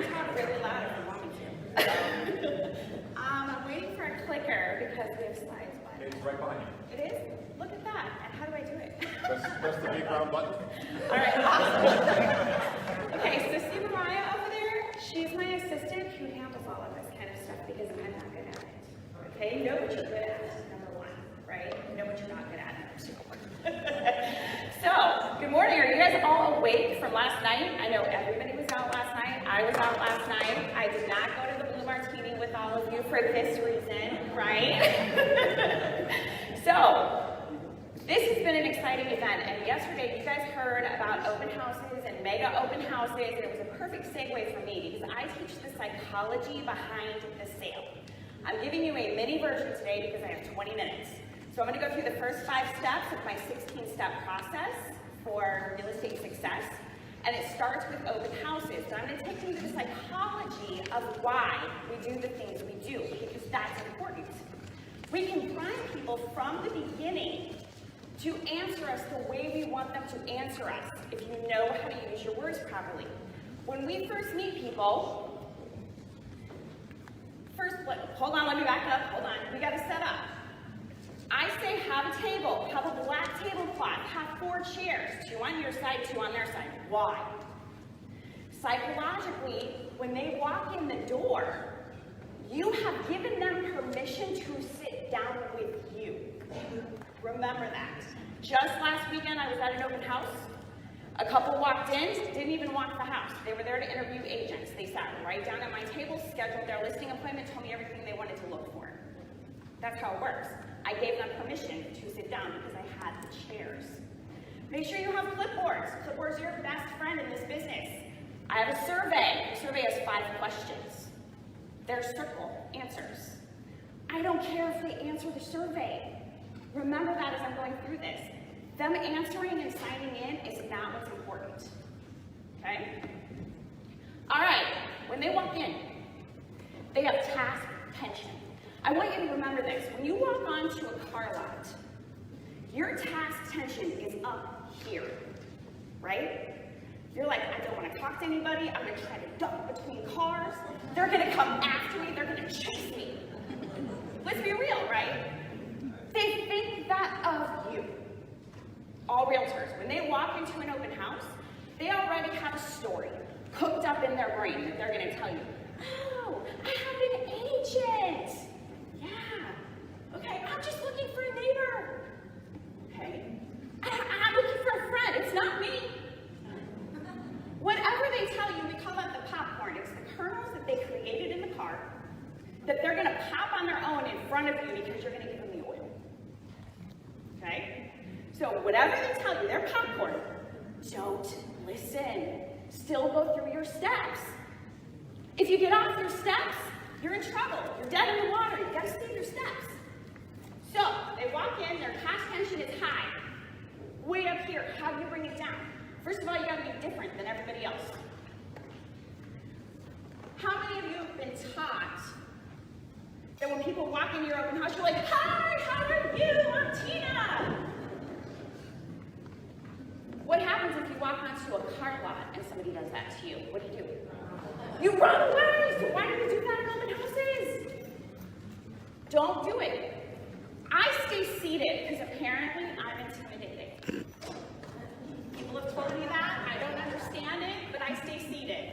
can talk really loud if you want me to. I'm waiting for a clicker because we have slides. It's right behind you. It is? Look at that. And how do I do it? Press the big round button. All right, awesome. Okay, so see Mariah over there? She's my assistant who handles all of this kind of stuff because I'm not good at it. Okay, know what you're good at, number one, right? Know what you're not good at, number two. So, good morning. Are you guys all awake from last night? I know everybody was out last night. I was out last night. I did not go to the Blue Martini with all of you for this reason, right? So, this has been an exciting event, and yesterday you guys heard about open houses and mega open houses, and it was a perfect segue for me because I teach the psychology behind the sale. I'm giving you a mini version today because I have 20 minutes. So I'm going to go through the first 5 steps of my 16-step process for real estate success, and it starts with open houses. So I'm going to take you through the psychology of why we do the things we do, because that's important. We can prime people from the beginning to answer us the way we want them to answer us, if you know how to use your words properly. When we first meet people, hold on, let me back up, hold on, we got to set up. I say have a table, have a black tablecloth, have 4 chairs, 2 on your side, 2 on their side. Why? Psychologically, when they walk in the door, you have given them permission to sit down with you. Remember that. Just last weekend, I was at an open house. A couple walked in, didn't even walk the house. They were there to interview agents. They sat right down at my table, scheduled their listing appointment, told me everything they wanted to look for. That's how it works. I gave them permission to sit down because I had the chairs. Make sure you have clipboards. Clipboards are your best friend in this business. I have a survey. The survey has 5 questions. They're circle answers. I don't care if they answer the survey. Remember that as I'm going through this. Them answering and signing in is not what's important. Okay? All right, when they walk in, they have task tension. I want you to remember this. When you walk onto a car lot, your task tension is up here, right? You're like, I don't want to talk to anybody. I'm going to try to duck between cars. They're going to come after me. They're going to chase me. Let's be real, right? They think that of you. All realtors, when they walk into an open house, they already have a story cooked up in their brain that they're going to tell you. Oh, I have an agent. Yeah. Okay, I'm just looking for a neighbor. Okay. I'm looking for a friend. It's not me. Whatever they tell you, we call that the popcorn. It's the kernels that they created in the car that they're going to pop on their own in front of you because you're going to give them the oil. Okay? So whatever they tell you, they're popcorn. Don't listen. Still go through your steps. If you get off your steps, you're in trouble. You're dead in the water. You've got to stay your steps. So they walk in, their task tension is high. Way up here. How do you bring it down? First of all, you got to be different than everybody else. How many of you have been taught that when people walk into your open house, you're like, hi, how are you? I'm Tina. What happens if you walk onto a car lot and somebody does that to you? What do? You run away. So why do we do that in open houses? Don't do it. I stay seated because apparently I'm intimidating. People have told me that. I don't understand it, but I stay seated.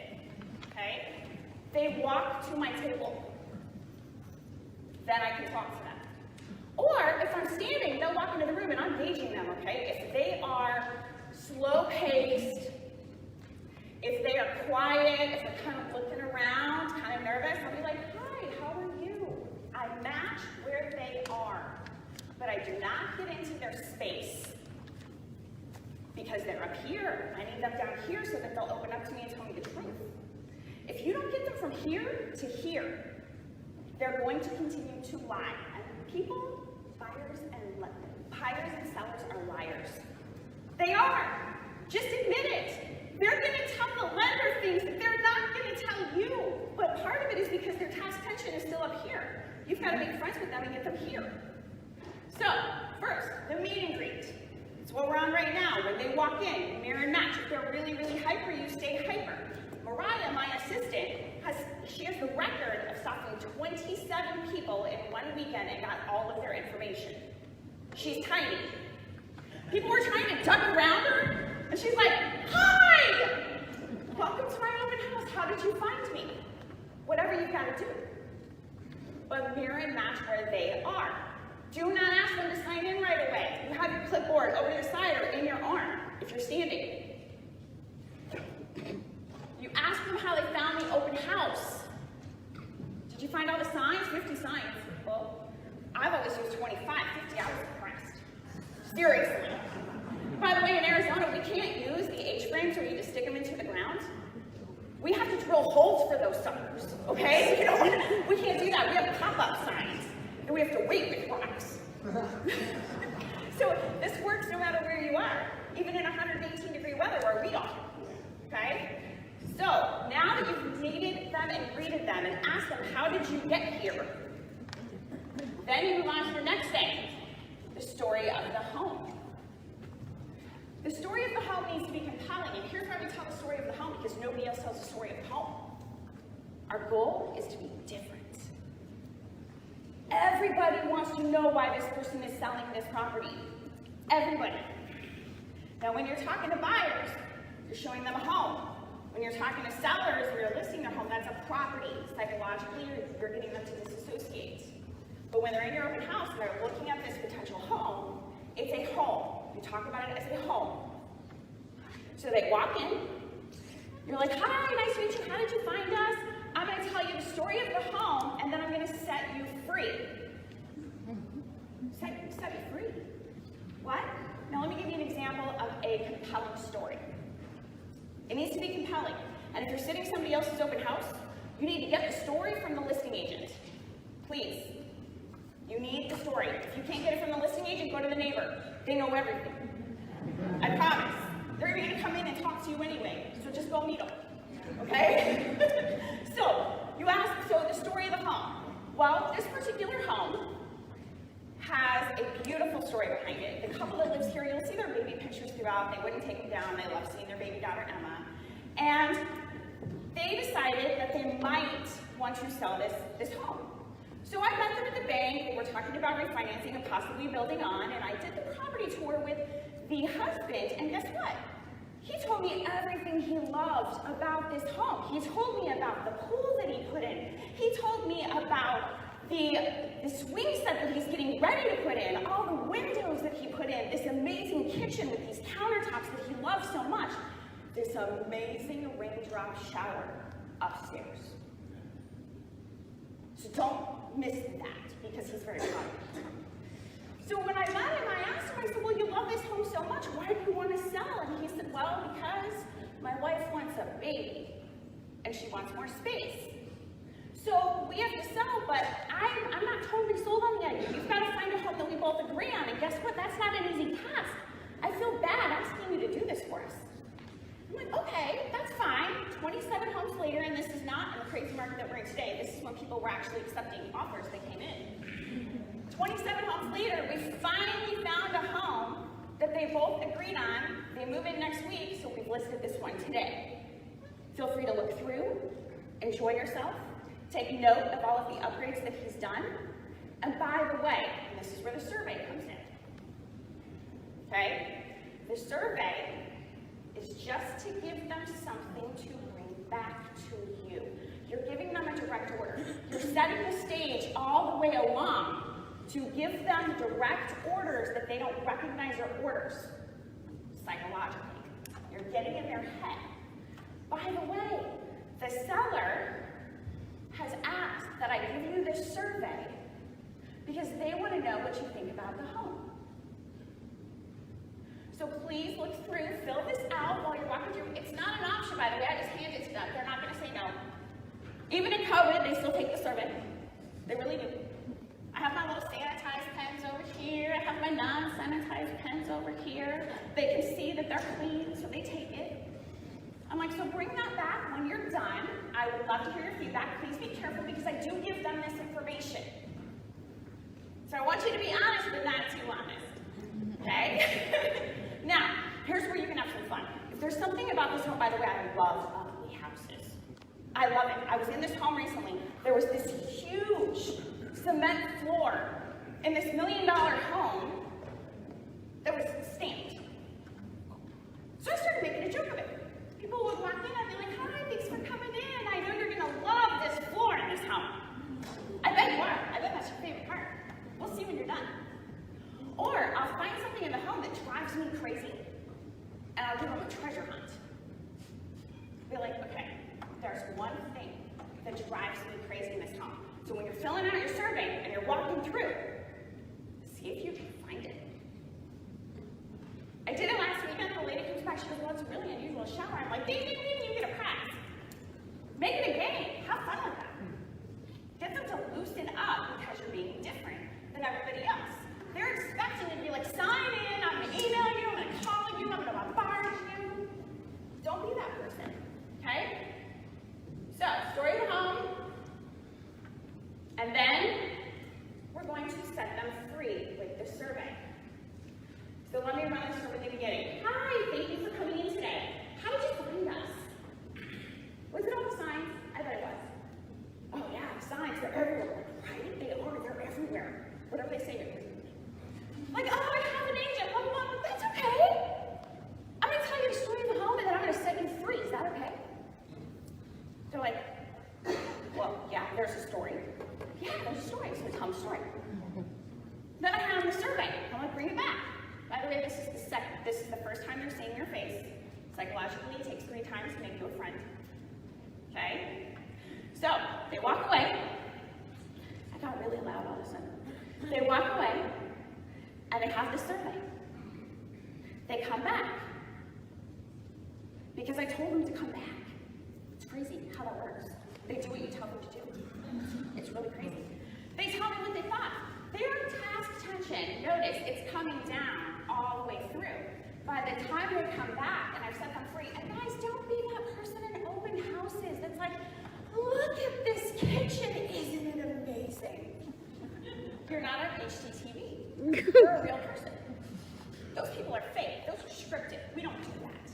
Okay? They walk to my table. Then I can talk to them. Or if I'm standing, they'll walk into the room and I'm gauging them, okay? If they are slow-paced, if they are quiet, if they're kind of looking around, kind of nervous, I'll be like, hi, how are you? I match where they are, but I do not get into their space because they're up here. I need them down here so that they'll open up to me and tell me the truth. If you don't get them from here to here, they're going to continue to lie. And people, buyers and sellers are liars. They are. Just admit it. They're going to tell the lender things that they're not going to tell you. But part of it is because their task tension is still up here. You've got to make friends with them and get them here. So, first, the meet and greet. It's what we're on right now. When they walk in, mirror and match. If they're really, really hyper, you stay hyper. Mariah, my assistant, she has the record of stalking 27 people in one weekend and got all of their information. She's tiny. People were trying to duck around her, and she's like, "Hi! Welcome to my open house. How did you find me?" Whatever you've got to do. But mirror and match where they are. Do not ask them to sign in right away. You have your clipboard over your side or in your arm if you're standing. You ask them how they found the open house. Did you find all the signs? 50 signs. Well, I've always used 25, 50. I was impressed. Seriously. By the way, in Arizona, we can't use the H-frames where you just stick them into the ground. We have to drill holes for those suckers, okay? We can't do that. We have pop-up signs, and we have to wait with rocks. So this works no matter where you are, even in 118-degree weather where we are, okay? So now that you've meted them and greeted them and asked them, how did you get here? Then you move on to the next thing, the story of the home. The story of the home needs to be compelling, and here's why we tell the story of the home, because nobody else tells the story of the home. Our goal is to be different. Everybody wants to know why this person is selling this property. Everybody. Now, when you're talking to buyers, you're showing them a home. When you're talking to sellers, you're listing their home, that's a property. Psychologically, you're getting them to disassociate. But when they're in your open house and they're looking at this potential home, it's a home. You talk about it as a home. So they walk in, you're like, "Hi, nice to meet you, how did you find us? I'm going to tell you the story of the home, and then I'm going to set you free." Set you free? What? Now let me give you an example of a compelling story. It needs to be compelling. And if you're sitting somebody else's open house, you need to get the story from the listing agent. Please. You need the story. If you can't get it from the listing agent, go to the neighbor. They know everything. I promise. They're going to come in and talk to you anyway, so just go meet them. Okay? So the story of the home. Well, this particular home has a beautiful story behind it. The couple that lives here, you'll see their baby pictures throughout. They wouldn't take them down. They love seeing their baby daughter, Emma. And they decided that they might want to sell this home. So I met them at the bank. They were talking about refinancing and possibly building on, and I did the property tour with the husband, and guess what? He told me everything he loved about this home. He told me about the pool that he put in. He told me about the swing set that he's getting ready to put in, all the windows that he put in, this amazing kitchen with these countertops that he loves so much, this amazing raindrop shower upstairs. So don't miss that, because he's very proud of it. So when I met him, I asked him, I said, "Well, you love this home so much, why do you want to sell?" And he said, "Well, because my wife wants a baby, and she wants more space. So we have to sell, but I'm not totally sold on the idea. You've got to find a home that we both agree on, and guess what? That's not an easy task. I feel bad asking you to do this for us." I'm like, "Okay, that's fine." 27 homes later, and this is not in the crazy market that we're in today. This is when people were actually accepting offers that came in. 27 homes later, we finally found a home that they both agreed on. They move in next week, so we've listed this one today. Feel free to look through, enjoy yourself, take note of all of the upgrades that he's done. And by the way, and this is where the survey comes in. Okay? The survey is just to give them something to bring back to you. You're giving them a direct order. You're setting the stage all the way along to give them direct orders that they don't recognize are orders psychologically. You're getting in their head. By the way, the seller has asked that I give you this survey because they want to know what you think about the home. So please look through, fill this out while you're walking through. It's not an option, by the way. I just hand it to them. They're not going to say no. Even in COVID, they still take the survey. They really do. I have my little sanitized pens over here. I have my non-sanitized pens over here. They can see that they're clean, so they take it. I'm like, so bring that back when you're done. I would love to hear your feedback. Please be careful because I do give them this information. So I want you to be honest, but not too honest. Okay? Now, here's where you can have some fun. If there's something about this home, by the way, I love ugly houses. I love it. I was in this home recently. There was this huge cement floor in this $1 million home that was stained. So I started making a joke of it. People would walk in and be like, hi, thanks for coming in. I know you're gonna love this floor in this home. I bet you are. I bet that's your favorite part. We'll see when you're done. Or I'll find something in the home that drives me crazy, and I'll give them a treasure hunt. Be like, okay, there's one thing that drives me crazy in this home. So when you're filling out your survey and you're walking through, see if you can find it. I did it last weekend. The lady comes back, she goes, well, it's a really unusual shower. I'm like, ding, ding, ding, you get a pass. Make it a game. Have fun with that. Get them to loosen up because you're being different than everybody else. They're expecting you to be like, sign in, I'm going to email you, I'm going to call you, I'm going to bombard you. Don't be that person, okay? So, story of the home. And then we're going to set them free with the survey. So let me run this from the beginning. Hi, thank you for coming in today. How did you find us? Was it on the signs? I bet it was. Oh yeah, the signs, they're everywhere. Right? They are, they're everywhere. Whatever they say to you. Like, oh, I have an agent, blah, blah, blah. That's okay. I'm going to tell you the story of the home and then I'm going to set you free. Is that okay? They're like, well, yeah, there's a story. Yeah, there's a story. So tell them the story. Then I have the survey. I'm going to bring it back. By the way, this is the first time they're seeing your face. Psychologically, it takes 3 times to make you a friend. Okay? So, they walk away. I got really loud all of a sudden. They walk away, and they have the survey. They come back. Because I told them to come back. It's crazy how that works. They do what you tell them to do. It's really crazy. They tell me what they thought. Their task tension, notice, it's coming down all the way through. By the time they come back and I've set them free, and guys, don't be that person in open houses that's like, look at this kitchen, isn't it amazing? You're not on HGTV. You're a real person. Those people are fake. Those are scripted. We don't do that.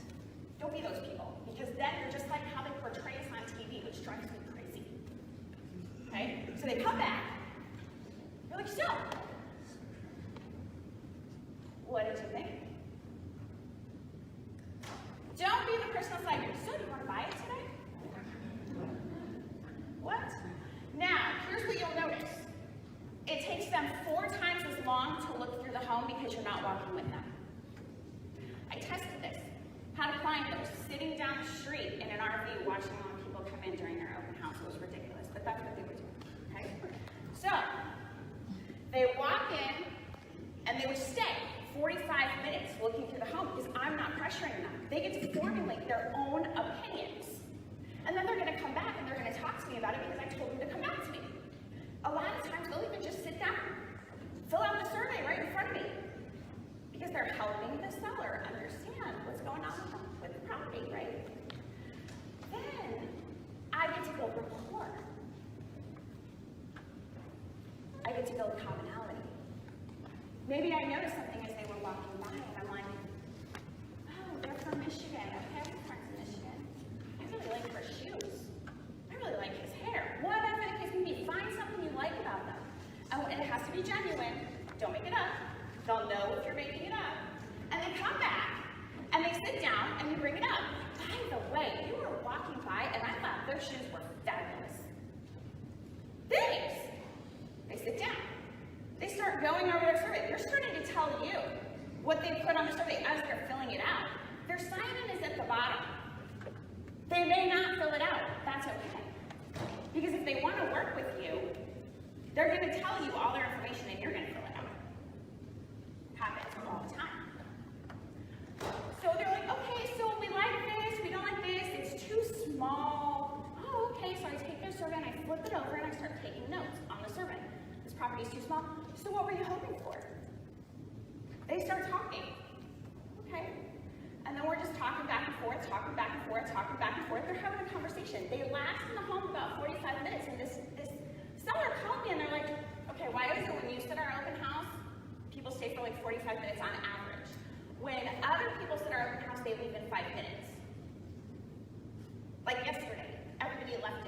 Don't be those people, because then you're just like how they portray us on TV, which drives me crazy. Okay? So they come back. You're like, so, what did you think? Don't be the person that's like, so do you want to buy it today? What? Now, here's what you'll notice. It takes them 4 times as long to look through the home because you're not walking with them. I tested this. Had a client that was sitting down the street in an RV watching all the people come in during their open house. It was ridiculous, but that's what they would do. Okay? So, they walk in and they would stay 45 minutes looking through the home because I'm not pressuring them. They get to formulate their own opinions. And then they're going to come back and they're going to talk to me about it because I told them to come back to me. A lot of times they'll even just sit down, fill out the survey right in front of me because they're helping the seller understand what's going on with the property, right? Then I get to build rapport. I get to build commonality. Maybe I noticed something as they were walking by and I'm like, oh, they're from Michigan. Okay, I have friends in Michigan. I really like her shoes. I really like his hair. Whatever the case may be, find something you like about them. And it has to be genuine. Don't make it up. They'll know if you're making it up. And they come back and they sit down and you bring it up. By the way, you were walking by and I thought their shoes were fabulous. Thanks. They sit down. They start going over their survey. They're starting to tell you what they put on the survey as they're filling it out. Their sign-in is at the bottom. They may not fill it out. That's okay. Because if they want to work with you, they're going to tell you all their information and you're going to fill it out. Happens all the time. So they're like, okay, so we like this, we don't like this, it's too small. Oh, okay, so I take their survey and I flip it over and I start taking notes on the survey. This property is too small. So what were you hoping for? They start talking. Okay. And then we're just talking back and forth, talking back and forth, talking back and forth. They're having a conversation. They last in the home about 45 minutes. And this seller called me and they're like, okay, why is it when you sit our open house, people stay for like 45 minutes on average? When other people sit our open house, they leave in 5 minutes. Like yesterday, everybody left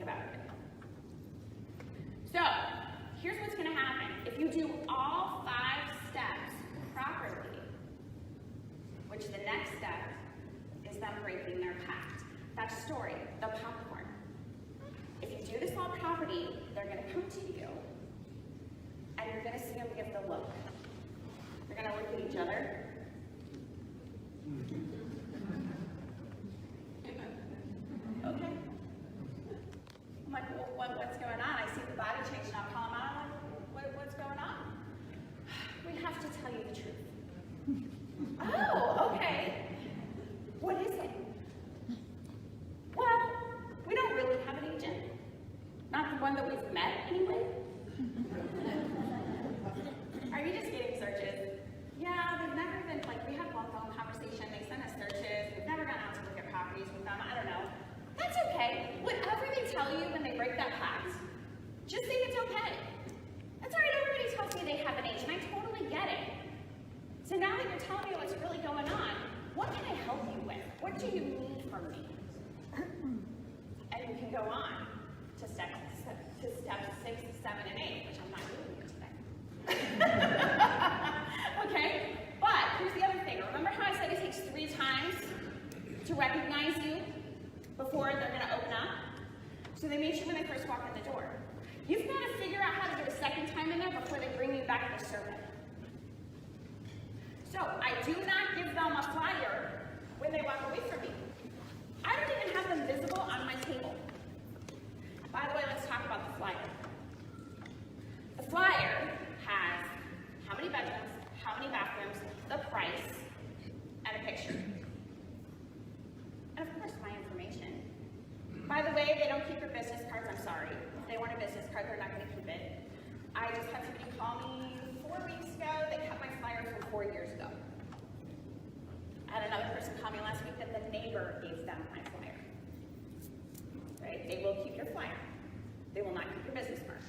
think about it. So, here's what's going to happen. If you do all 5 steps properly, which the next step is them breaking their pact. That story, the popcorn. If you do this all properly, they're going to come to you, and you're going to see them give the look. They're going to look at each other. Okay. I'm like, well, what's going on? I see the body change, and I'll call them out. I'm like, what's going on? We have to tell you the truth. Oh, okay. What is it? Well, we don't really have an agent. Not the one that we've met, anyway. Are you just getting searches? Yeah, they've never been, like, we had one phone conversation, they sent us searches, we've never gone out to look at properties with them, I don't know. That's okay. Whatever they tell you when they break that pact, just say it's okay. That's all right, everybody tells me they have an agent, I totally get it. So now that you're telling me what's really going on, what can I help you with? What do you need from me? And you can go on to steps 6, 7, and 8, which I'm not doing here today. Okay? But here's the other thing. Remember how I said it takes 3 times to recognize you before they're going to open up? So they meet you when they first walk in the door. You've got to figure out how to get a second time in there before they bring you back the survey. So I do not give them a flyer when they walk away from me. I don't even have them visible on my table. By the way, let's talk about the flyer. The flyer has how many bedrooms, how many bathrooms, the price, and a picture. And of course, my information. By the way, they don't keep your business cards, I'm sorry. If they want a business card, they're not going to keep it. I just had somebody call me 4 weeks ago. They kept my flyer from 4 years ago. I had another person call me last week that the neighbor gave them my flyer. Right? They will keep your flyer. They will not keep your business card.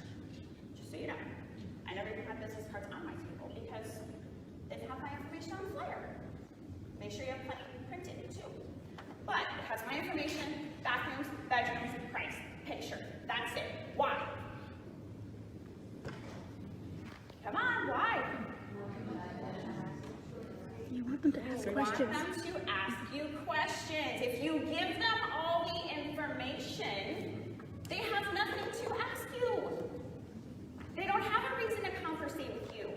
Just so you know. I never even had business cards on my table because they have my information on the flyer. Make sure you have plenty printed too. But it has my information, bathrooms, bedrooms, price, picture. That's it. Why? Come on, why? You want them to ask questions. Want them to ask you questions. If you give them all the information, they have nothing to ask you. They don't have a reason to conversate with you.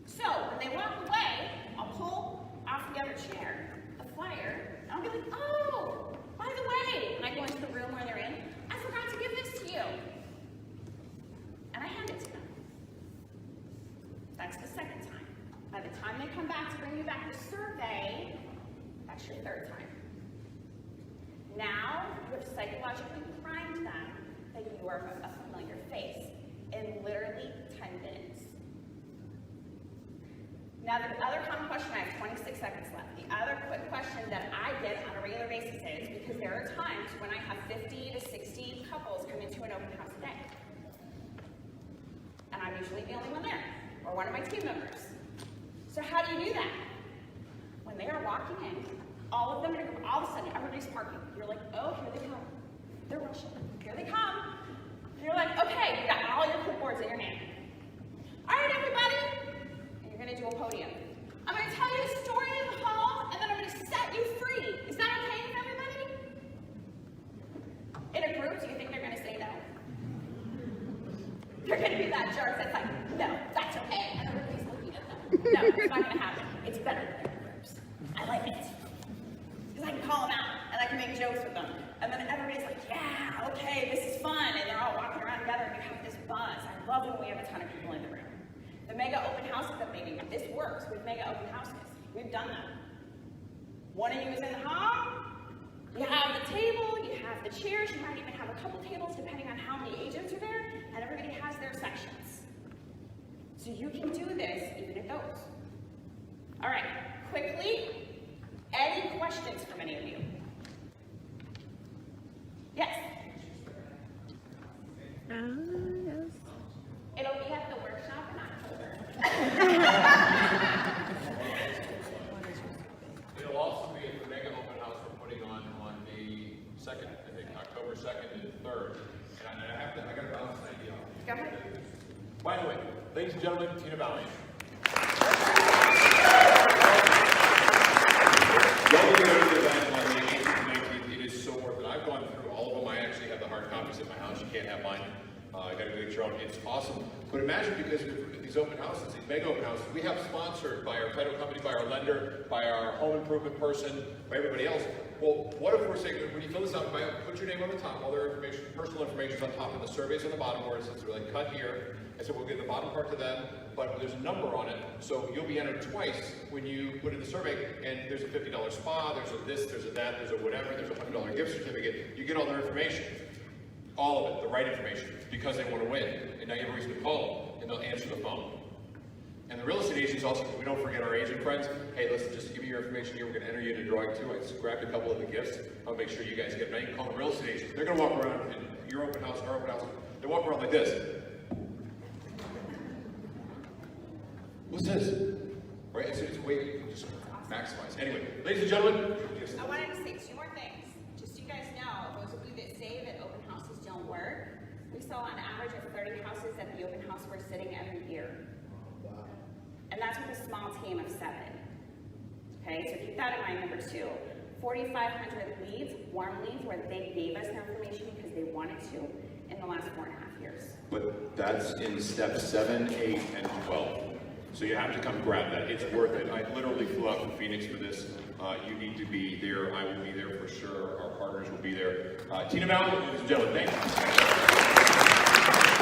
So when they walk away, I'll pull off the other chair, a flyer, and I'll be like, oh, by the way, and I go into the room where they're in, I forgot to give this to you. And I hand it to them. That's the second time. By the time they come back to bring you back the survey, that's your 3rd time. Now, you have psychologically primed them that you are a familiar face in literally 10 minutes. Now, the other common question, I have 26 seconds left. The other quick question that I get on a regular basis is, because there are times when I have 50 to 60 couples come into an open house a day. And I'm usually the only one there, or one of my team members. So how do you do that? When they are walking in, all of them, all of a sudden, everybody's parking. You're like, oh, here they come. They're rushing. Here they come. And you're like, okay, you got all your clipboards in your hand. All right, everybody. And you're going to do a podium. I'm going to tell you a story in the hall, and then I'm going to set you free. Is that okay with everybody? In a group, do you think they're going to say no? They're going to be that jerk that's like, no, that's okay. And everybody's looking at them. No, it's not going to happen. It's better than their groups. I like it. Because I can call them out, and I can make jokes with them. And then everybody's like, yeah, okay, this is fun. And they're all walking around together, and you have this buzz. I love when we have a ton of people in the room. The mega open houses that maybe, this works with mega open houses. We've done that. One of you is in the hall. You have the table, you have the chairs, you might even have a couple tables depending on how many agents are there, and everybody has their sections. So you can do this even at those. All right, quickly, any questions from any of you? Yes? Yes. It'll be at the workshop in October. It'll also be at the mega open house we're putting on the 2nd, I think, October 2nd and 3rd. Go ahead. By the way, ladies and gentlemen, Tina Valiant. Y'all go to the event on the 18th and 19th. It is so worth it. I've gone through all of them. I actually have the hard copies at my house. You can't have mine. I got to do it your own. It's awesome. But imagine, because of these open houses, these mega open houses, we have sponsored by our title company, by our lender, by our home improvement person, by everybody else. Well, what if we're saying, when you fill this out, put your name on the top, all their information, personal information is on top, and the survey's on the bottom where it says, we're like, cut here. And so we'll give the bottom part to them, but there's a number on it. So you'll be entered twice when you put in the survey, and there's a $50 spa, there's a this, there's a that, there's a whatever, there's a $100 gift certificate. You get all their information. All of it, the right information, because they want to win. And now you have a reason to call them, and they'll answer the phone. And the real estate agents also, we don't forget our agent friends. Hey, listen, just give me your information here. We're going to enter you into drawing too. I just grabbed a couple of the gifts. I'll make sure you guys get them. Now you can call them real estate agents. They're going to walk around in your open house, our open house. They walk around like this. What's this? Right? It's a way you can just maximize. Anyway, ladies and gentlemen. I wanted to say two more things. Just so you guys know, those of you that say that open houses don't work, we sell an average of 30 houses at the open house we're sitting every year. And that's with a small team of 7. Okay, so keep that in mind. Number 2, 4,500 leads, warm leads, where they gave us their information because they wanted to in the last 4.5 years. But that's in steps 7, 8, and 12. So you have to come grab that. It's worth it. I literally flew out from Phoenix for this. You need to be there. I will be there for sure. Our partners will be there. Tina Valiant, ladies and gentlemen, thank you.